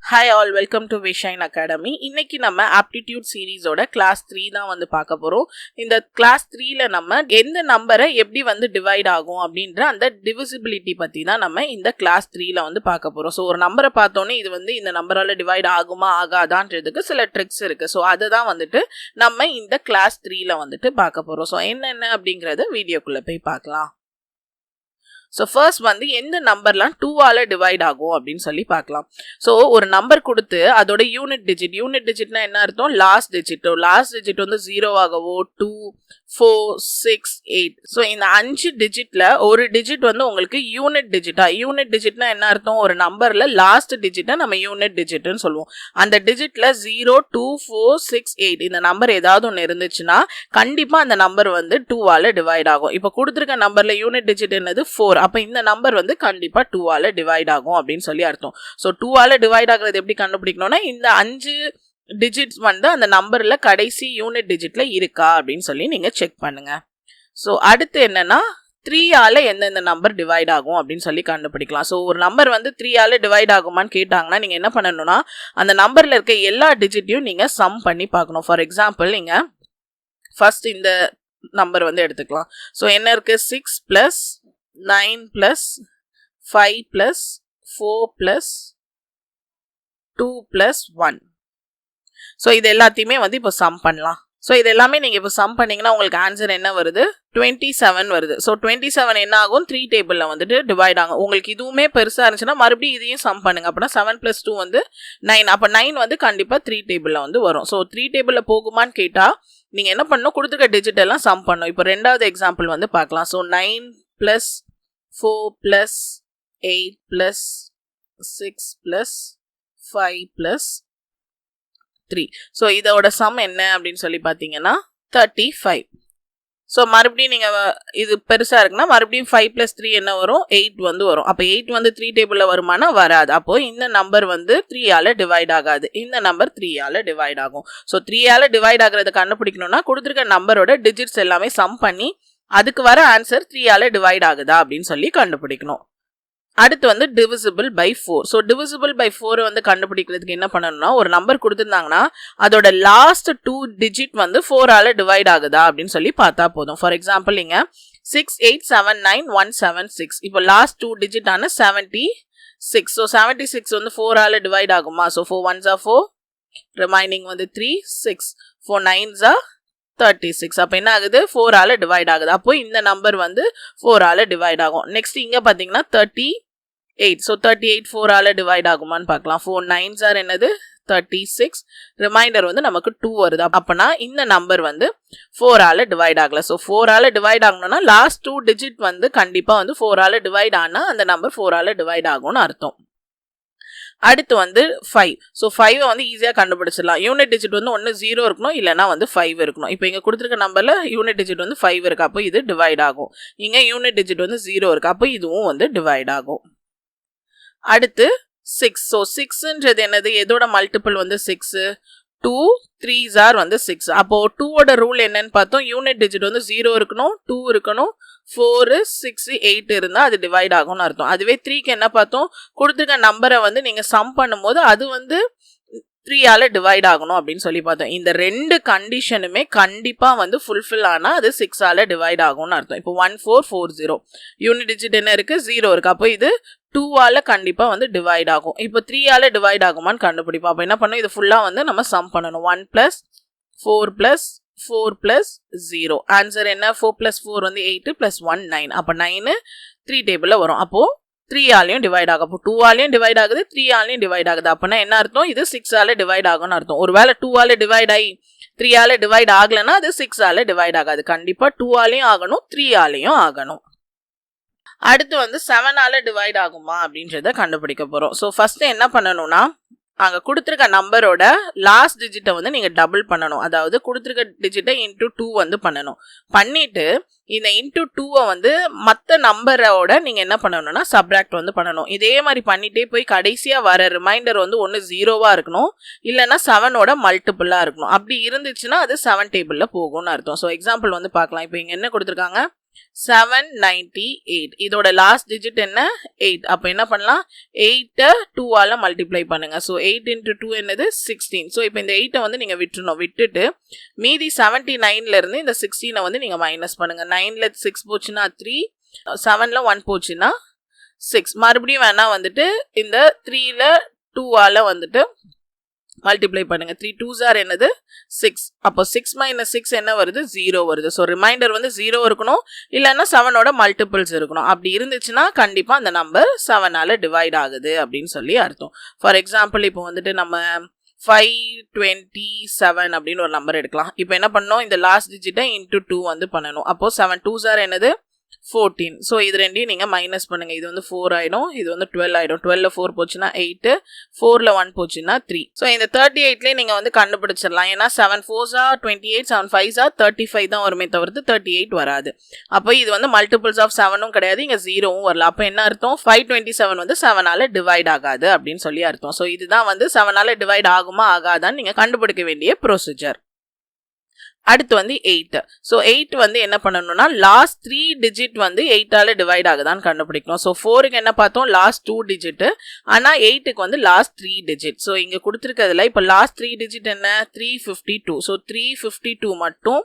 Hi all, welcome to Vishine Academy. இன்னைக்கு நம்ம aptitude சீரிஸோட class 3 தான் வந்து பார்க்க போறோம். இந்த கிளாஸ் 3ல நம்ம எந்த நம்பரை எப்படி வந்து டிவைட் ஆகும் அப்படின்ற அந்த டிவிசிபிலிட்டி பத்தி தான் நம்ம இந்த கிளாஸ் 3ல வந்து பார்க்க போறோம். ஸோ ஒரு நம்பரை பார்த்தோன்னே இது வந்து இந்த நம்பரால டிவைட் ஆகுமா ஆகாதான்றதுக்கு சில ட்ரிக்ஸ் இருக்கு. ஸோ அதை தான் வந்துட்டு நம்ம இந்த கிளாஸ் 3ல வந்துட்டு பார்க்க போறோம். ஸோ என்னென்ன அப்படிங்கறத வீடியோக்குள்ள போய் பார்க்கலாம். ஸோ ஃபர்ஸ்ட் வந்து எந்த நம்பர்லாம் 2ஆல் டிவைட் ஆகும் அப்படின்னு சொல்லி பார்க்கலாம். ஸோ ஒரு நம்பர் கொடுத்து அதோட யூனிட் டிஜிட்னா என்ன அர்த்தம்? லாஸ்ட் டிஜிட் வந்து 0 ஆகவோ 2, 4, 6, 8. ஸோ இந்த 5 டிஜிட்ல ஒரு டிஜிட் வந்து உங்களுக்கு யூனிட் டிஜிட்னா என்ன அர்த்தம்? ஒரு நம்பர்ல லாஸ்ட் டிஜிட்டை நம்ம யூனிட் டிஜிட்னு சொல்லுவோம். அந்த டிஜிட்ல 0, 2, 4, 6, 8 இந்த நம்பர் ஏதாவது ஒன்று இருந்துச்சுன்னா கண்டிப்பா அந்த நம்பர் வந்து 2ஆல் டிவைட் ஆகும். இப்போ கொடுத்துருக்க நம்பர்ல யூனிட் டிஜிட் என்னது? 4. அப்ப இந்த நம்பர் வந்து கண்டிப்பா 2ஆல டிவைட் ஆகும் அப்படின்னு சொல்லி அர்த்தம். ஸோ 2ஆல டிவைட் ஆகுறது எப்படி கண்டுபிடிக்கணும்னா இந்த 5 டிஜிட்ஸ் வந்து அந்த நம்பர்ல கடைசி யூனிட் டிஜிட்ல இருக்கா அப்படின்னு சொல்லி நீங்க செக் பண்ணுங்க. ஸோ அடுத்து என்னன்னா 3ஆல எந்தெந்த நம்பர் டிவைட் ஆகும் அப்படின்னு சொல்லி கண்டுபிடிக்கலாம். ஸோ ஒரு நம்பர் வந்து 3ஆல டிவைட் ஆகுமான்னு கேட்டாங்கன்னா நீங்க என்ன பண்ணணும்னா அந்த நம்பர்ல இருக்க எல்லா டிஜிட்டையும் நீங்க சம் பண்ணி பார்க்கணும். ஃபார் எக்ஸாம்பிள் நீங்க ஃபர்ஸ்ட் இந்த நம்பர் வந்து எடுத்துக்கலாம். ஸோ என்ன இருக்கு? 6 plus 9 plus 5 plus 4 plus 2 plus 1. So இது எல்லாத்தையுமே வந்து இப்போ சம் பண்ணலாம். ஸோ இது எல்லாமே நீங்கள் இப்போ சம் பண்ணீங்கன்னா உங்களுக்கு ஆன்சர் என்ன வருது? 27 வருது. ஸோ 27 என்ன ஆகும்? 3 டேபிளில் வந்துட்டு டிவைட் ஆகும். உங்களுக்கு இதுவுமே பெருசாக இருந்துச்சுன்னா மறுபடியும் இதையும் சம் பண்ணுங்க. அப்படின்னா 7 plus 2 வந்து 9. அப்போ 9 வந்து கண்டிப்பாக 3 டேபிளில் வந்து வரும். ஸோ 3 டேபிளில் போகுமான்னு கேட்டால் நீங்கள் என்ன பண்ணணும்? கொடுத்துருக்க டிஜிட் எல்லாம் சம் பண்ணணும். இப்போ ரெண்டாவது எக்ஸாம்பிள் வந்து பார்க்கலாம். So 9 plus 4 plus 8 plus 6 plus 5 plus 3. So இதோட சம் என்ன அப்படின்னு சொல்லி பார்த்தீங்கன்னா 35. ஸோ மறுபடியும் நீங்கள் இது பெருசாக இருக்குன்னா மறுபடியும் 5 plus 3 என்ன வரும்? 8 வந்து வரும். அப்போ 8 வந்து 3 டேபிளில் வருமானா வராது. அப்போ இந்த நம்பர் வந்து 3ஆல டிவைட் ஆகாது. இந்த நம்பர் 3ஆல டிவைட் ஆகும். ஸோ 3ஆல டிவைட் ஆகிறத கண்டுபிடிக்கணும்னா கொடுத்துருக்க நம்பரோட டிஜிட்ஸ் எல்லாமே சம் பண்ணி அதுக்கு வர ஆன்சர் 3ஆல டிவைட் ஆகுதா அப்படின்னு சொல்லி கண்டுபிடிக்கணும். அடுத்து வந்து divisible by 4. So divisible by 4 வந்து கண்டுபிடிக்கிறதுக்கு என்ன பண்ணணும்னா ஒரு நம்பர் கொடுத்துருந்தாங்கன்னா அதோட லாஸ்ட் 2 டிஜிட் வந்து 4ஆல டிவைட் ஆகுதா அப்படின்னு சொல்லி பார்த்தா போதும். ஃபார் எக்ஸாம்பிள் நீங்க 6879176. இப்போ லாஸ்ட் 2 டிஜிட் ஆன 76. ஸோ 76 வந்து 4ஆல டிவைட் ஆகுமா? ஸோ 4 1s are 4, ரிமைனிங் வந்து 3, 6, 4 9s are 36. அப்போ என்ன ஆகுது? 4ஆல டிவைட் ஆகுது. அப்போ இந்த நம்பர் வந்து 4ஆல டிவைட் ஆகும். நெக்ஸ்ட் இங்க பாத்தீங்கன்னா 38. ஸோ 38 4ஆல டிவைட் ஆகுமான்னு பார்க்கலாம். 4 9s are என்னது? 36. ரிமைண்டர் வந்து நமக்கு 2 வருது. அப்பனா இந்த நம்பர் வந்து 4ஆல டிவைட் ஆகல. ஸோ 4ஆல டிவைட் ஆகணும்னா லாஸ்ட் 2 டிஜிட் வந்து கண்டிப்பா வந்து 4ஆல டிவைட் ஆனா அந்த நம்பர் 4ஆல டிவைட் ஆகும்னு அர்த்தம். அடுத்து வந்து 5. ஸோ 5 வந்து ஈஸியாக கண்டுபிடிச்சிடலாம். யூனிட் டிஜிட் வந்து ஒன்று 0 இருக்கணும், இல்லைனா வந்து 5 இருக்கணும். இப்போ இங்கே கொடுத்துருக்க நம்பரில் யூனிட் டிஜிட் வந்து 5 இருக்கு. அப்போ இது டிவைட் ஆகும். இங்கே யூனிட் டிஜிட் வந்து 0 இருக்கு. அப்போ இதுவும் வந்து டிவைட் ஆகும். அடுத்து 6. ஸோ 6ன்றது என்னது? எதோட மல்டிபிள் வந்து 6? 2 3s are வந்து 6. அப்போ 2ஓட ரூல் என்னன்னு பார்த்தோம். யூனிட் டிஜிட் வந்து 0 இருக்கணும், 2 இருக்கணும், 4 6 8 இருந்தா அது டிவைட் ஆகும்னு அர்த்தம். அதுவே 3க்கு என்ன பார்த்தோம்? கொடுத்துருக்க நம்பரை வந்து நீங்க சம் பண்ணும்போது அது வந்து 3ஆல டிவைட் ஆகணும் அப்படின்னு சொல்லி பார்த்தோம். இந்த ரெண்டு கண்டிஷனுமே கண்டிப்பா வந்து ஃபுல்ஃபில் ஆனா அது 6ஆல டிவைட் ஆகும்னு அர்த்தம். இப்போ 1440 யூனிட் டிஜிட் என்ன இருக்கு? 0 இருக்கு. அப்போ இது 2ஆல கண்டிப்பா வந்து டிவைட் ஆகும். இப்போ 3ஆல டிவைட் ஆகுமான்னு கண்டுபிடிப்போம். அப்போ என்ன பண்ணணும்? இது ஃபுல்லா வந்து நம்ம சம் பண்ணணும். 1 plus 4 plus 4 plus 0. ஆன்சர் என்ன? 4 plus 4 வந்து 8 plus 1 9. அப்போ 9 3 டேபிள்ல வரும். அப்போ 3ஆலையும் டிவைட் ஆகும். அப்போ 2ஆலையும் டிவைட் ஆகுது, 3ஆலையும் டிவைட் ஆகுது. அப்படின்னா என்ன அர்த்தம்? இது 6ஆல டிவைட் ஆகும்னு அர்த்தம். ஒருவேளை 2ஆல டிவைட் ஆகி 3ஆல டிவைட் ஆகலைன்னா அது 6ஆல டிவைட் ஆகாது. கண்டிப்பா 2ஆலையும் ஆகணும், 3ஆலையும் ஆகணும். அடுத்து வந்து 7ஆல டிவைட் ஆகுமா அப்படின்றத கண்டுபிடிக்க போறோம். ஸோ ஃபர்ஸ்ட் என்ன பண்ணணும்னா அங்கே கொடுத்துருக்க நம்பரோட லாஸ்ட் டிஜிட்டை வந்து நீங்கள் டபுள் பண்ணணும். அதாவது கொடுத்துருக்க டிஜிட்டை இன்டூ 2 வந்து பண்ணணும். பண்ணிட்டு இந்த இன்டூ 2வை வந்து மற்ற நம்பரோட நீங்கள் என்ன பண்ணணும்னா சப்ராக்ட் வந்து பண்ணணும். இதே மாதிரி பண்ணிட்டே போய் கடைசியாக வர ரிமைண்டர் வந்து ஒன்று 0வா இருக்கணும், இல்லைன்னா 7ஓட மல்டிபிளாக இருக்கணும். அப்படி இருந்துச்சுன்னா அது 7 டேபிளில் போகும்னு அர்த்தம். ஸோ எக்ஸாம்பிள் வந்து பார்க்கலாம். இப்போ இங்கே என்ன கொடுத்துருக்காங்க? 798. இதோட லாஸ்ட் டிஜிட் என்ன 8. அப்ப என்ன பண்ணலாம் 8 2 ஆல மல்டிப்ளை பண்ணுங்க. ஸோ 8 into 2 என்னது 16. ஸோ இப்போ இந்த 8 வந்து நீங்க விட்டுறணும். விட்டுட்டு மீதி 79ல இருந்து இந்த 16 வந்து நீங்க மைனஸ் பண்ணுங்க. 9ல 6 போச்சுன்னா 3, 7ல 1 போச்சுன்னா 6. மறுபடியும் வேணா வந்துட்டு இந்த 3ல 2 ஆல வந்துட்டு மல்டிப்ளை பண்ணுங்க. 3 2s are என்னது 6. அப்போ 6 minus 6 என்ன வருது 0 வருது. ஸோ ரிமைண்டர் வந்து 0 இருக்கணும், இல்லைன்னா 7ஓட மல்டிபிள்ஸ் இருக்கணும். அப்படி இருந்துச்சுன்னா கண்டிப்பா அந்த நம்பர் 7ஆல டிவைட் ஆகுது அப்படின்னு சொல்லி அர்த்தம். ஃபார் எக்ஸாம்பிள் இப்போ வந்துட்டு நம்ம 527 அப்படின்னு ஒரு நம்பர் எடுக்கலாம். இப்போ என்ன பண்ணோம், இந்த லாஸ்ட் டிஜிட்டை இன்டூ 2 வந்து பண்ணணும். அப்போ 7 2s are என்னது 14. ஸோ இது ரெண்டையும் நீங்கள் மைனஸ் பண்ணுங்க. இது வந்து 4 ஆயிடும், இது வந்து 12 ஆயிடும். 12ல 4 போச்சுன்னா 8, 4ல 1 போச்சுன்னா 3. ஸோ இந்த 38லேயே நீங்கள் வந்து கண்டுபிடிச்சிடலாம். ஏன்னா 7 4s are 28, 7 5s are 35 தான் வருமே தவிர்த்து 38 வராது. அப்போ இது வந்து மல்டிபிள்ஸ் ஆஃப் 7ம் கிடையாது, இங்கே 0வும் வரல. அப்போ என்ன அர்த்தம், 527 வந்து 7ஆல டிவைட் ஆகாது அப்படின்னு சொல்லி அர்த்தம். ஸோ இதுதான் வந்து 7ஆல டிவைட் ஆகுமா ஆகாதான்னு நீங்கள் கண்டுபிடிக்க வேண்டிய ப்ரொசீஜர். அடுத்து வந்து 8. ஸோ 8 வந்து என்ன பண்ணணும்னா லாஸ்ட் 3 டிஜிட் வந்து 8ஆல டிவைட் ஆகுதான்னு கண்டுபிடிக்கணும். ஸோ 4க்கு என்ன பார்த்தோம், லாஸ்ட் 2 டிஜிட். ஆனால் 8க்கு வந்து லாஸ்ட் 3 டிஜிட். ஸோ இங்கே கொடுத்துருக்கிறதுல இப்போ லாஸ்ட் 3 டிஜிட் என்ன 352. ஸோ 352 மட்டும்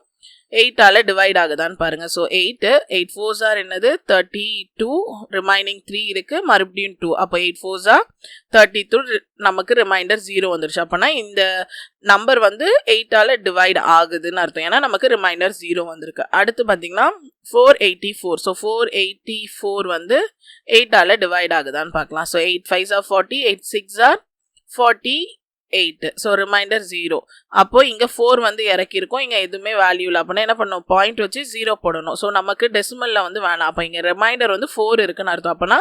8ஆல டிவைட் ஆகுதான்னு பாருங்க. ஸோ 8 4s are என்னது 32, ரிமைனிங் 3 இருக்கு, மறுபடியும் 2. அப்போ 8 4s are 32, நமக்கு ரிமைண்டர் 0 வந்துருச்சு. அப்போனா இந்த நம்பர் வந்து 8ஆல டிவைட் ஆகுதுன்னு அர்த்தம், ஏன்னா நமக்கு ரிமைண்டர் 0 வந்திருக்கு. அடுத்து பார்த்தீங்கன்னா 484. ஸோ 484 வந்து 8ஆல டிவைட் ஆகுதான்னு பார்க்கலாம். So 8 5s are 40, 8 6s are 48. So remainder 0. அப்போ இங்கே 4 வந்து இறக்கிருக்கோம், இங்கே எதுவுமே வேல்யூ இல்லை. அப்படின்னா என்ன பண்ணணும், பாயிண்ட் வச்சு 0 போடணும். ஸோ நமக்கு டெசிமலில் வந்து வேணாம். அப்போ இங்கே ரிமைண்டர் வந்து 4 இருக்குன்னு அர்த்தம். அப்போனா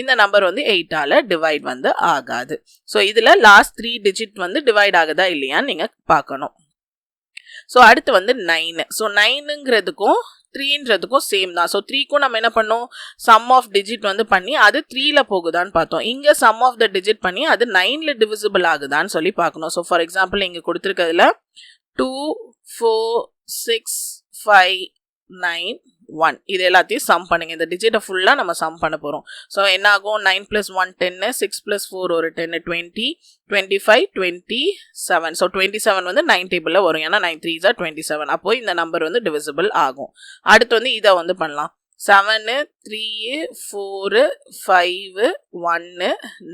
இந்த நம்பர் வந்து 8ஆல டிவைட் வந்து ஆகாது. ஸோ இதில் லாஸ்ட் 3 டிஜிட் வந்து டிவைட் ஆகுதா இல்லையான்னு நீங்கள் பார்க்கணும். ஸோ அடுத்து வந்து 9. ஸோ 9ங்கிறதுக்கும் 3ன்றதுக்கும் சேம் தான். ஸோ 3க்கும் நம்ம என்ன பண்ணோம், சம் ஆஃப் டிஜிட் வந்து பண்ணி அது 3ல போகுதான்னு பார்த்தோம். இங்கே சம் ஆஃப் த டிஜிட் பண்ணி அது 9ல டிவிசிபிள் ஆகுதான்னு சொல்லி பார்க்கணும். ஸோ ஃபார் எக்ஸாம்பிள் இங்கே கொடுத்துருக்கிறதுல 2 4 6 5 9 1 இது எல்லாத்தையும் சம் பண்ணுங்க. இந்த டிஜிட்டை ஃபுல்லாக நம்ம சம் பண்ண போகிறோம். ஸோ என்ன ஆகும், 9 + 1 10, 6 + 4 ஒரு 10 20 25 27. ஸோ 27 வந்து 9 டேபிளில் வரும், ஏன்னா 9 3s are 27. அப்போ இந்த நம்பர் வந்து டிவிசிபிள் ஆகும். அடுத்து வந்து இதை வந்து பண்ணலாம். 7 3 4 5 1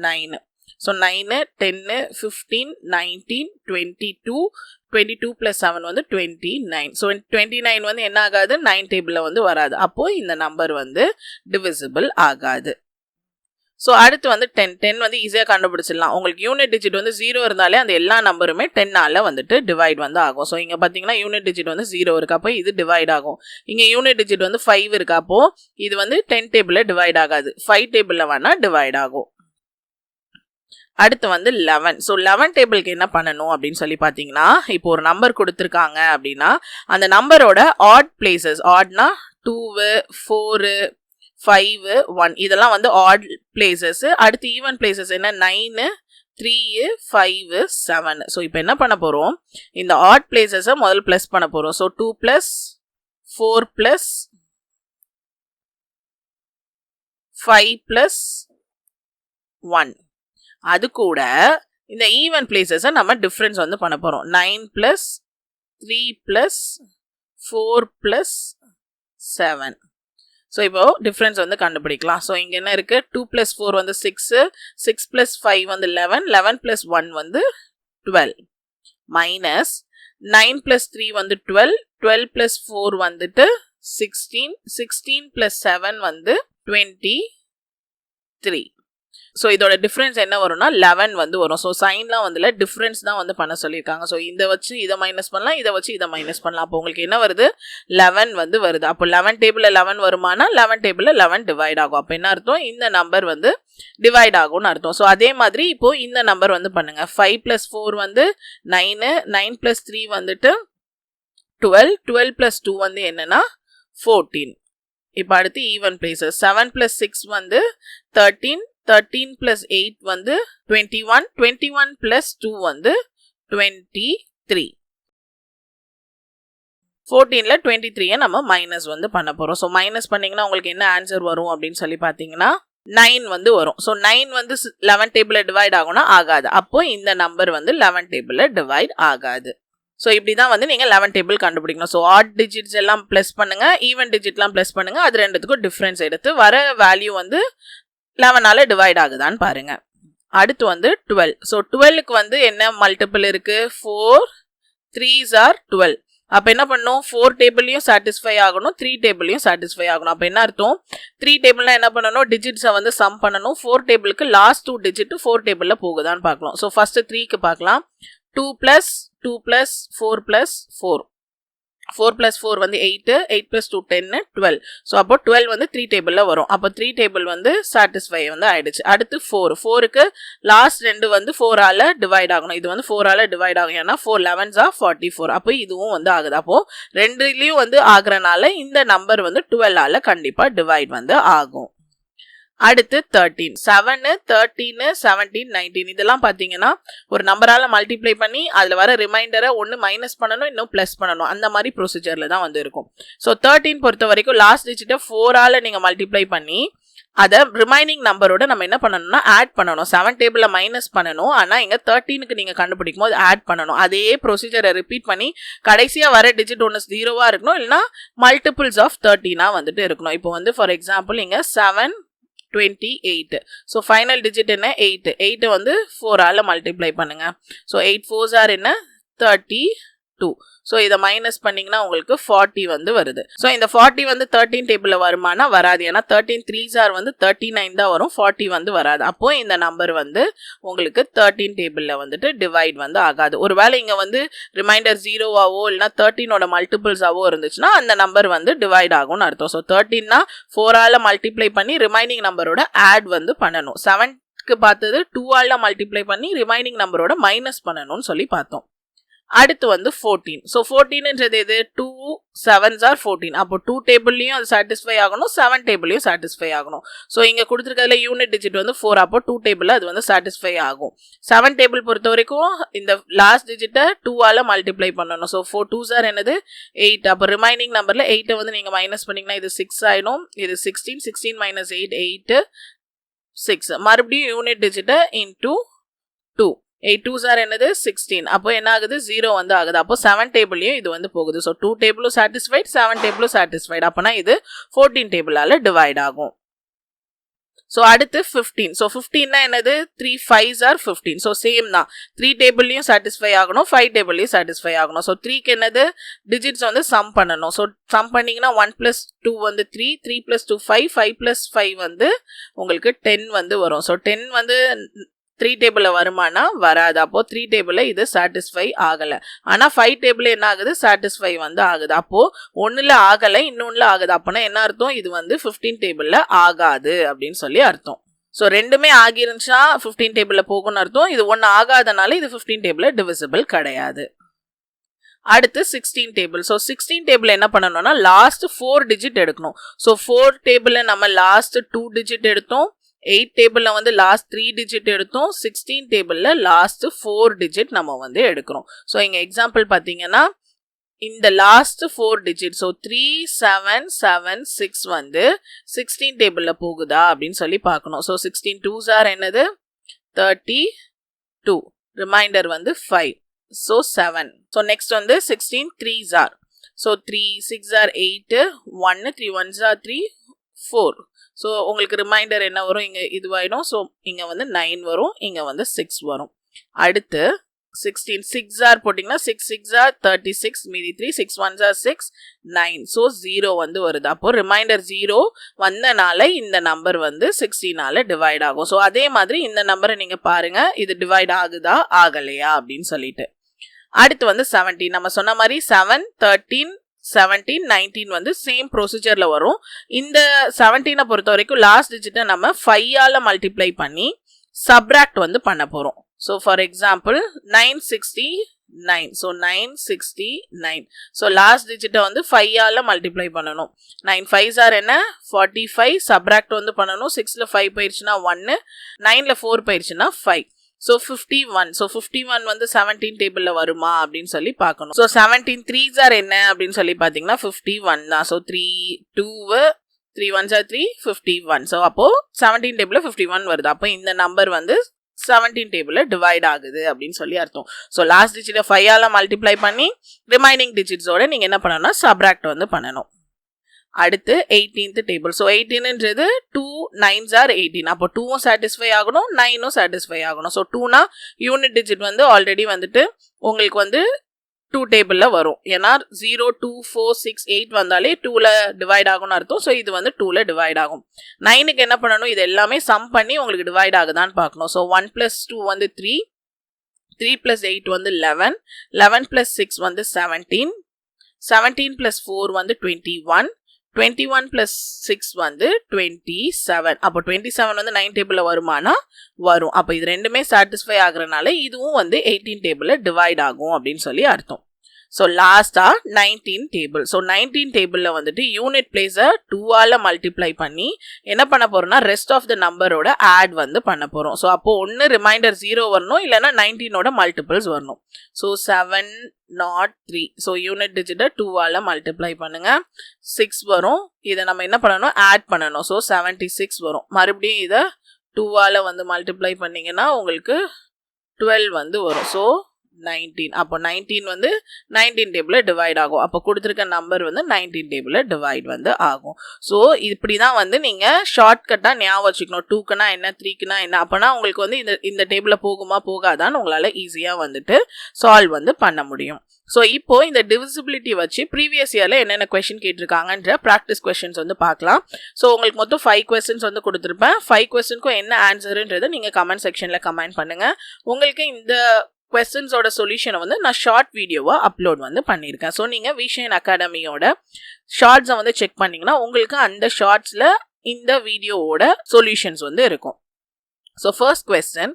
9. ஸோ 9 10 15 19 22 22 + 7 வந்து 29. ஸோ 29 வந்து என்ன ஆகாது, 9 டேபிளில் வந்து வராது. அப்போ இந்த நம்பர் வந்து டிவிசிபிள் ஆகாது. ஸோ அடுத்து வந்து 10 வந்து ஈஸியாக கண்டுபிடிச்சிடலாம். உங்களுக்கு யூனிட் டிஜிட் வந்து 0 இருந்தாலே அந்த எல்லா நம்பருமே 10ஆல வந்துட்டு டிவைட் வந்து ஆகும். ஸோ இங்கே பார்த்தீங்கன்னா யூனிட் டிஜிட் வந்து 0 இருக்கு, அப்போ இது டிவைட் ஆகும். இங்கே யூனிட் டிஜிட் வந்து 5 இருக்கு, அப்போ இது வந்து 10 டேபிளில் டிவைட் ஆகாது, 5 டேபிளில் வேணால் டிவைட் ஆகும். அடுத்து வந்து 11. ஸோ 11 டேபிளுக்கு என்ன பண்ணணும் அப்படின்னு சொல்லி பார்த்தீங்கன்னா, இப்போ ஒரு நம்பர் கொடுத்துருக்காங்க அப்படின்னா அந்த நம்பரோட ஆட் பிளேசஸ், ஆட்னா 2 4 5 1 இதெல்லாம் வந்து ஆட் பிளேசஸ். அடுத்து ஈவன் பிளேசஸ் என்ன 9 3 5 7. ஸோ இப்போ என்ன பண்ண போகிறோம், இந்த ஆட் பிளேசஸை முதல்ல ப்ளஸ் பண்ண போகிறோம். ஸோ 2 + 4 + 5 + 1. அது கூட இந்த ஈவன் பிளேசஸை நம்ம டிஃப்ரென்ஸ் வந்து பண்ண போகிறோம். 9 + 3 + 4 + 7. ஸோ இப்போ டிஃப்ரென்ஸ் வந்து கண்டுபிடிக்கலாம். ஸோ இங்கே என்ன இருக்குது, 2 + 4 வந்து 6, 6 + 5 வந்து 11, 11 + 1 வந்து 12, மைனஸ் 9 + 3 வந்து 12, 12 + 4 வந்துட்டு 16, 16 + 7 வந்து 23. ஸோ இதோட டிஃப்ரென்ஸ் என்ன வரும்னா 11 வந்து வரும். ஸோ சைன்லாம் வந்து டிஃப்ரென்ஸ் தான் வந்து பண்ண சொல்லியிருக்காங்க. ஸோ இதை வச்சு இதை மைனஸ் பண்ணலாம், இதை வச்சு இதை மைனஸ் பண்ணலாம். அப்போ உங்களுக்கு என்ன வருது, 11 வந்து வருது. அப்போ 11 டேபிளில் 11 வருமானா 11 டேபிளில் 11 டிவைட் ஆகும். அப்போ என்ன அர்த்தம், இந்த நம்பர் வந்து டிவைட் ஆகும்னு அர்த்தம். ஸோ அதே மாதிரி இப்போ இந்த நம்பர் வந்து பண்ணுங்க. 5 + 4 வந்து 9, 9 + 3 வந்துட்டு 12, 12 + 2 வந்து என்னன்னா 14. இப்போ அடுத்து ஈவன் பிளேசஸ் 7 + 6 வந்து 13, 13 + 8 வந்து 21, 21 + 2 வந்து 23. 14ல 23 நம்ம மைனஸ் வந்து பண்ண போறோம். ஸோ மைனஸ் பண்ணீங்கன்னா உங்களுக்கு என்ன ஆன்சர் வரும் அப்படின்னு சொல்லி பார்த்தீங்கன்னா 9 வந்து வரும். ஸோ 9 வந்து 11 டேபிள்ல டிவைட் ஆகும்னா ஆகாது. அப்போ இந்த நம்பர் வந்து 11 டேபிள்ல டிவைட் ஆகாது. ஸோ இப்படி தான் வந்து நீங்கள் 11 டேபிள் கண்டுபிடிக்கணும். ஸோ ஆட் டிஜிட்ஸ் எல்லாம் ப்ளஸ் பண்ணுங்க, ஈவன் டிஜிட்லாம் ப்ளஸ் பண்ணுங்க. அது ரெண்டுத்துக்கும் டிஃப்ரென்ஸ் எடுத்து வர வேல்யூ வந்து 11ஆல டிவைட் ஆகுதான்னு பாருங்க. அடுத்து வந்து 12. ஸோ 12க்கு வந்து என்ன மல்டிபிள் இருக்கு? 4 3s are 12. அப்போ என்ன பண்ணும்? 4 டேபிளையும் சாட்டிஸ்ஃபை ஆகணும், 3 டேபிளையும் சாட்டிஸ்ஃபை ஆகணும். அப்போ என்ன அர்த்தம்? 3 டேபிள்னா என்ன பண்ணணும்? டிஜிட்ஸை வந்து சம் பண்ணணும். 4 டேபிளுக்கு லாஸ்ட் 2 டிஜிட் 4 டேபிளில் போகுதான்னு பார்க்கலாம். ஸோ ஃபர்ஸ்ட் 3க்கு பார்க்கலாம். 2 plus 2 plus 4 plus 4. 4 plus 4 வந்து 8, 8 plus 2 10, 12. ஸோ அப்போ 12 வந்து 3 டேபிளில் வரும். அப்போ 3 டேபிள் வந்து சாட்டிஸ்ஃபை வந்து ஆயிடுச்சு. அடுத்து 4க்கு லாஸ்ட் 2 வந்து 4ஆல டிவைட் ஆகணும். இது வந்து 4ஆல டிவைட் ஆகும். ஏன்னா 4 11s are 44. அப்போ இதுவும் வந்து ஆகுது. அப்போ ரெண்டுலேயும் வந்து ஆகுறனால இந்த நம்பர் வந்து 12ஆல கண்டிப்பாக டிவைட் வந்து ஆகும். அடுத்து 13. 7, 13, 17, 19 இதெல்லாம் பார்த்தீங்கன்னா ஒரு நம்பரால் மல்டிப்ளை பண்ணி அதில் வர ரிமைண்டரை ஒன்று மைனஸ் பண்ணணும், இன்னும் ப்ளஸ் பண்ணணும். அந்த மாதிரி ப்ரொசீஜரில் தான் வந்து இருக்கும். ஸோ 13 பொறுத்த வரைக்கும் லாஸ்ட் டிஜிட்டை 4ஆல் நீங்கள் மல்டிப்ளை பண்ணி அதை ரிமைனிங் நம்பரோட நம்ம என்ன பண்ணணும்னா ஆட் பண்ணணும். 7 டேபிளில் மைனஸ் பண்ணணும். ஆனால் இங்கே 13க்கு நீங்கள் கண்டுபிடிக்கும் போது ஆட் பண்ணணும். அதே ப்ரொசீஜரை ரிப்பீட் பண்ணி கடைசியாக வர டிஜிட் ஒன்று 0வாக இருக்கணும், இல்லைனா மல்டிபிள்ஸ் ஆஃப் 13 வந்துட்டு இருக்கணும். இப்போ வந்து ஃபார் எக்ஸாம்பிள் இங்கே 7 28. ஸோ ஃபைனல் டிஜிட் என்ன? 8. 8 வந்து 4ஆல் மல்டிப்ளை பண்ணுங்க. ஸோ 8 4s are என்ன? 32. ஸோ இதை மைனஸ் பண்ணிங்கன்னா உங்களுக்கு 40 வந்து வருது. ஸோ இந்த 40 வந்து 13 டேபிளில் வருமானா வராது. ஏன்னா 13 3s are வந்து 39 தான் வரும், 40 வந்து வராது. அப்போ இந்த நம்பர் வந்து உங்களுக்கு 13 டேபிளில் வந்துட்டு டிவைட் வந்து ஆகாது. ஒருவேளை இங்கே வந்து ரிமைண்டர் 0வாவோ இல்லைனா 13ஓட மல்டிபிள்ஸாவோ இருந்துச்சுன்னா அந்த நம்பர் வந்து டிவைட் ஆகும்னு அர்த்தம். ஸோ 13னா 4ஆல் மல்டிப்ளை பண்ணி ரிமைனிங் நம்பரோட ஆட் வந்து பண்ணணும். 7க்கு பார்த்தது 2ஆல் மல்டிப்ளை பண்ணி ரிமைனிங் நம்பரோட மைனஸ் பண்ணணும்னு சொல்லி பார்த்தோம். அடுத்து வந்து 14. ஸோ 14ன்றது எது? 2 7s are 14. அப்போ 2 டேபிள்லையும் அது சாட்டிஸ்ஃபை ஆகணும், 7 டேபிளையும் சாட்டிஸ்ஃபை ஆகணும். ஸோ இங்கே கொடுத்துருக்கிறதுல யூனிட் டிஜிட் வந்து 4. அப்போ 2 டேபிளில் அது வந்து சாட்டிஸ்ஃபை ஆகும். 7 டேபிள் பொறுத்த வரைக்கும் இந்த லாஸ்ட் டிஜிட்டை 2ஆல் மல்டிப்ளை பண்ணணும். ஸோ 4 2s are என்னது? 8. அப்போ ரிமைனிங் நம்பரில் 8 வந்து நீங்கள் மைனஸ் பண்ணிங்கன்னா இது 6 ஆயிடும். இது 16, 16 minus 8, 8, 6. மறுபடியும் யூனிட் டிஜிட்டை இன்டூ 2. 8 2s are என்னது? 16. அப்போ என்ன ஆகுது? 0 வந்து ஆகுது. அப்போ 7 டேபிளையும் இது வந்து போகுது. ஸோ 2 டேபிளும் சாட்டிஸ்ஃபைட், 7 டேபிளும் சாட்டிஸ்ஃபைட். அப்போனா இது 14 டேபிளால் டிவைட் ஆகும். ஸோ அடுத்து 15. ஸோ 15னா என்னது? 3 5s are 15. ஸோ சேம் தான், 3 டேபிள்லையும் சாட்டிஸ்ஃபை ஆகணும், 5 டேபிள்லையும் சாட்டிஸ்ஃபை ஆகணும். ஸோ 3க்கு என்னது? டிஜிட்ஸ் வந்து சம் பண்ணணும். ஸோ சம் பண்ணிங்கன்னா 1 + 2 வந்து 3, 3 + 2 5, 5 + 5 வந்து உங்களுக்கு 10 வந்து வரும். ஸோ 10 வந்து 3 டேபிளில் வருமானா வராது. அப்போ 3 டேபிளில் இது சாட்டிஸ்ஃபை ஆகலை. ஆனால் 5 டேபிள் என்ன ஆகுது? சாட்டிஸ்ஃபை வந்து ஆகுது. அப்போது ஒன்றில் ஆகலை, இன்னொன்றில் ஆகுது. அப்போனா என்ன அர்த்தம்? இது வந்து 15 டேபிளில் ஆகாது அப்படின்னு சொல்லி அர்த்தம். ஸோ ரெண்டுமே ஆகிருந்துச்சுன்னா 15 டேபிளில் போகும்னு அர்த்தம். இது ஒன்று ஆகாதனால இது 15 டேபிளில் டிவிசிபிள் கிடையாது. அடுத்து 16 டேபிள். ஸோ 16 டேபிள் என்ன பண்ணணும்னா லாஸ்ட் 4 டிஜிட் எடுக்கணும். ஸோ 4 டேபிளில் நம்ம லாஸ்ட் 2 டிஜிட் எடுத்தோம், 8 டேபிளில் வந்து லாஸ்ட் 3 டிஜிட் எடுத்தோம், 16 டேபிளில் லாஸ்ட் 4 டிஜிட் நம்ம வந்து எடுக்கிறோம். ஸோ இங்கே எக்ஸாம்பிள் பார்த்தீங்கன்னா இந்த லாஸ்ட் 4 டிஜிட், ஸோ 3 7 7 6 வந்து 16 டேபிளில் போகுதா அப்படின்னு சொல்லி பார்க்கணும். ஸோ 16 2s are என்னது? 32. ரிமைண்டர் வந்து 5. ஸோ 7. ஸோ நெக்ஸ்ட் வந்து 16 3s are. So 3 6s are 8, 1 3 1s are 3, 4. So உங்களுக்கு ரிமைண்டர் என்ன வரும்? இங்கே இதுவாயிடும். ஸோ இங்கே வந்து 9 வரும், இங்கே வந்து 6 வரும். அடுத்து 16 6s are போட்டிங்கன்னா 6 6s are 36, மீதி 3 6 1s are 6 9. ஸோ 0 வந்து வருது. அப்போ ரிமைண்டர் 0 வந்தனால இந்த நம்பர் வந்து 16ஆல் டிவைட் ஆகும். ஸோ அதே மாதிரி இந்த நம்பரை நீங்கள் பாருங்கள், இது டிவைட் ஆகுதா ஆகலையா அப்படின்னு சொல்லிட்டு. அடுத்து வந்து 17. நம்ம சொன்ன மாதிரி 7 13 17 19 வந்து சேம் ப்ரொசீஜரில் வரும். இந்த 17 பொறுத்த வரைக்கும் லாஸ்ட் டிஜிட்டை நம்ம 5ஆல் மல்டிப்ளை பண்ணி சப்ராக்ட் வந்து பண்ண போகிறோம். So for example 969. So 969. So last டிஜிட்டை வந்து 5ஆல் மல்டிப்ளை பண்ணணும். 9 5s are என்ன? 45. சப்ராக்ட் வந்து பண்ணணும். 6ல் 5 போயிடுச்சுன்னா 1, 9ல் 4 போயிடுச்சுன்னா 5. ஸோ 51. ஸோ 51 வந்து 17 டேபிளில் வருமா அப்படின்னு சொல்லி பார்க்கணும். ஸோ 17 3s ஆர் என்ன அப்படின்னு சொல்லி பார்த்தீங்கன்னா 51 தான். So 3 2 3 1s are 3 51. ஸோ அப்போது 17 டேபிளில் 51 வருது. அப்போ இந்த நம்பர் வந்து 17 டேபிளில் டிவைட் ஆகுது அப்படின்னு சொல்லி அர்த்தம். ஸோ லாஸ்ட் டிஜிட்டை 5ஆல் மல்டிப்ளை பண்ணி ரிமைனிங் டிஜிட்ஸோட நீங்கள் என்ன பண்ணணும்னா சப்ராக்ட் வந்து பண்ணணும். அடுத்து 18th table. So 18ன்றது 2 9s are 18. அப்போ 2ம் சாட்டிஸ்ஃபை ஆகணும், 9ம் சாட்டிஸ்ஃபை ஆகணும். ஸோ 2னா யூனிட் டிஜிட் வந்து ஆல்ரெடி வந்துட்டு உங்களுக்கு வந்து 2 டேபிளில் வரும். ஏன்னா 0 2 4 6 8 வந்தாலே 2ல் டிவைட் ஆகும்னு அர்த்தம். ஸோ இது வந்து 2ல் டிவைட் ஆகும். 9க்கு என்ன பண்ணணும், இது எல்லாமே சம் பண்ணி உங்களுக்கு டிவைட் ஆகுதான்னு பார்க்கணும். ஸோ 1 + 2 வந்து 3 3 + 8 வந்து 11 11 + 6 வந்து 17 17 + 4 வந்து 21 21 + 6 வந்து 27. அப்போ 27 வந்து 9 டேபிளில் வருமானா வரும். அப்போ இது ரெண்டுமே சாட்டிஸ்ஃபை ஆகுறதுனால இதுவும் வந்து 18 டேபிளில் டிவைட் ஆகும் அப்படின்னு சொல்லி அர்த்தம். ஸோ லாஸ்ட்டாக 19 டேபிள். ஸோ 19 டேபிளில் வந்துட்டு யூனிட் பிளேஸை 2ஆல் மல்டிப்ளை பண்ணி என்ன பண்ண போகிறோம்னா ரெஸ்ட் ஆஃப் த நம்பரோட ஆட் வந்து பண்ண போகிறோம். ஸோ அப்போது ஒன்று ரிமைண்டர் 0 வரணும், இல்லைனா 19ஓட மல்டிபிள்ஸ் வரணும். ஸோ 703. ஸோ யூனிட் டிஜிட்டை 2ஆல் மல்டிப்ளை பண்ணுங்கள், 6 வரும். இதை நம்ம என்ன பண்ணணும், ஆட் பண்ணணும். ஸோ 76 வரும். மறுபடியும் இதை 2ஆல் வந்து மல்டிப்ளை பண்ணிங்கன்னா உங்களுக்கு 12 வந்து வரும். ஸோ 19. அப்போ 19 வந்து 19 டேபிளில் டிவைட் ஆகும். அப்போ கொடுத்துருக்க நம்பர் வந்து 19 டேபிளில் டிவைட் வந்து ஆகும். ஸோ இப்படி தான் வந்து நீங்கள் ஷார்ட்கட்டாக ஞாபகம் வச்சுக்கணும். 2க்குனா என்ன, 3க்குனா என்ன. அப்போனா உங்களுக்கு வந்து இந்த டேபிளில் போகுமா போகாதான்னு உங்களால் ஈஸியாக வந்துட்டு சால்வ் வந்து பண்ண முடியும். ஸோ இப்போ இந்த டிவிசிபிலிட்டி வச்சு ப்ரீவியஸ் இயரில் என்னென்ன கொஸ்டின் கேட்டிருக்காங்கன்ற ப்ராக்டிஸ் கொஸ்டின்ஸ் வந்து பார்க்கலாம். ஸோ உங்களுக்கு மொத்தம் 5 கொஸ்டின்ஸ் வந்து கொடுத்துருப்பேன். 5 கொஸ்டினுக்கும் என்ன ஆன்சருன்றதை நீங்கள் கமெண்ட் செக்ஷனில் கமெண்ட் பண்ணுங்கள். உங்களுக்கு இந்த கொஸ்டின்ஸோட சொல்யூஷனை வந்து நான் ஷார்ட் வீடியோவாக அப்லோட் வந்து பண்ணியிருக்கேன். ஸோ நீங்கள் விஷன் அகாடமியோட ஷார்ட்ஸை வந்து செக் பண்ணிங்கன்னா உங்களுக்கு அந்த ஷார்ட்ஸில் இந்த வீடியோவோட சொல்யூஷன்ஸ் வந்து இருக்கும். So first question,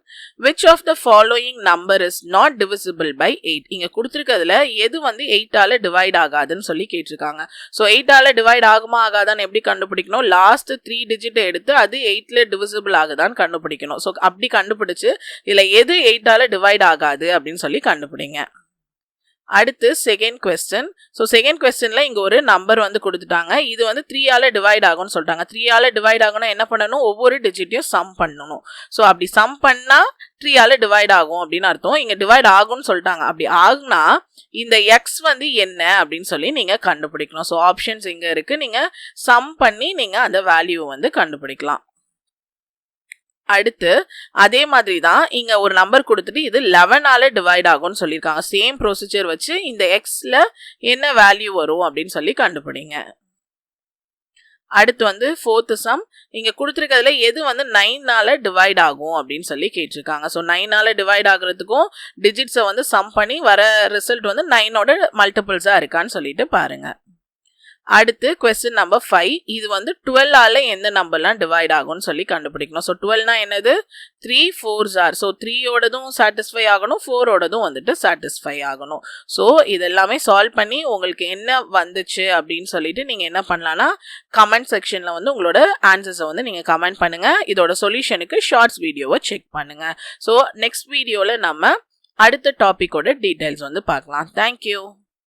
which of the following number is not divisible by 8? இங்க கொடுத்திருக்கிறதுல எது வந்து 8ஆல டிவைட் ஆகாதுன்னு சொல்லி கேட்டிருக்காங்க. ஸோ 8ஆல டிவைட் ஆகுமா ஆகாதான்னு எப்படி கண்டுபிடிக்கணும், லாஸ்ட் 3 டிஜிட்டை எடுத்து அது 8ல டிவிசிபிள் ஆகுதான்னு கண்டுபிடிக்கணும். ஸோ அப்படி கண்டுபிடிச்சு இதில் எது 8ஆல டிவைட் ஆகாது அப்படின்னு சொல்லி கண்டுபிடிங்க. அடுத்து செகண்ட் கொஸ்டின். ஸோ செகண்ட் கொஸ்டினில் இங்கே ஒரு நம்பர் வந்து கொடுத்துட்டாங்க. இது வந்து 3ஆல் டிவைட் ஆகும்னு சொல்லிட்டாங்க. 3ஆல் டிவைட் ஆகும்னா என்ன பண்ணணும், ஒவ்வொரு டிஜிட்டையும் சம் பண்ணணும். ஸோ அப்படி சம் பண்ணால் 3ஆல் டிவைட் ஆகும் அப்படின்னு அர்த்தம். இங்கே டிவைட் ஆகும்னு சொல்லிட்டாங்க. அப்படி ஆகுனா இந்த எக்ஸ் வந்து என்ன அப்படின்னு சொல்லி நீங்கள் கண்டுபிடிக்கணும். ஸோ ஆப்ஷன்ஸ் இங்கே இருக்குது, நீங்கள் சம் பண்ணி நீங்கள் அந்த வேல்யூவை வந்து கண்டுபிடிக்கலாம். அடுத்து அதே மாதிரி தான் இங்க ஒரு நம்பர் கொடுத்துட்டு இது 11ஆல டிவைட் ஆகும்னு சொல்லியிருக்காங்க. சேம் ப்ரொசீஜர் வச்சு இந்த எக்ஸ்ல என்ன வேல்யூ வரும் அப்படின்னு சொல்லி கண்டுபிடிங்க. அடுத்து வந்து ஃபோர்த் சம். இங்க கொடுத்துருக்கிறதுல எது வந்து 9ஆல டிவைட் ஆகும் அப்படின்னு சொல்லி கேட்டிருக்காங்க. ஸோ 9ஆல டிவைட் ஆகுறதுக்கும் டிஜிட்ஸை வந்து சம் பண்ணி வர ரிசல்ட் வந்து 9ஓட மல்டிபிள்ஸா இருக்கான்னு சொல்லிட்டு பாருங்க. அடுத்து கொஸ்டின் நம்பர் 5. இது வந்து 12ஆல எந்த நம்பர்லாம் டிவைட் ஆகும்னு சொல்லி கண்டுபிடிக்கணும். ஸோ 12னா என்னது, 3 4s are. ஸோ 3ஓடதும் சாட்டிஸ்ஃபை ஆகணும், 4ஓடதும் வந்துட்டு சாட்டிஸ்ஃபை ஆகணும். ஸோ இதெல்லாமே சால்வ் பண்ணி உங்களுக்கு என்ன வந்துச்சு அப்படின்னு சொல்லிட்டு நீங்கள் என்ன பண்ணலான்னா கமெண்ட் செக்ஷனில் வந்து உங்களோட ஆன்சர்ஸை வந்து நீங்கள் கமெண்ட் பண்ணுங்கள். இதோட சொல்யூஷனுக்கு ஷார்ட்ஸ் வீடியோவை செக் பண்ணுங்கள். ஸோ நெக்ஸ்ட் வீடியோவில் நம்ம அடுத்த டாப்பிக்கோட டீட்டெயில்ஸ் வந்து பார்க்கலாம். தேங்க்யூ.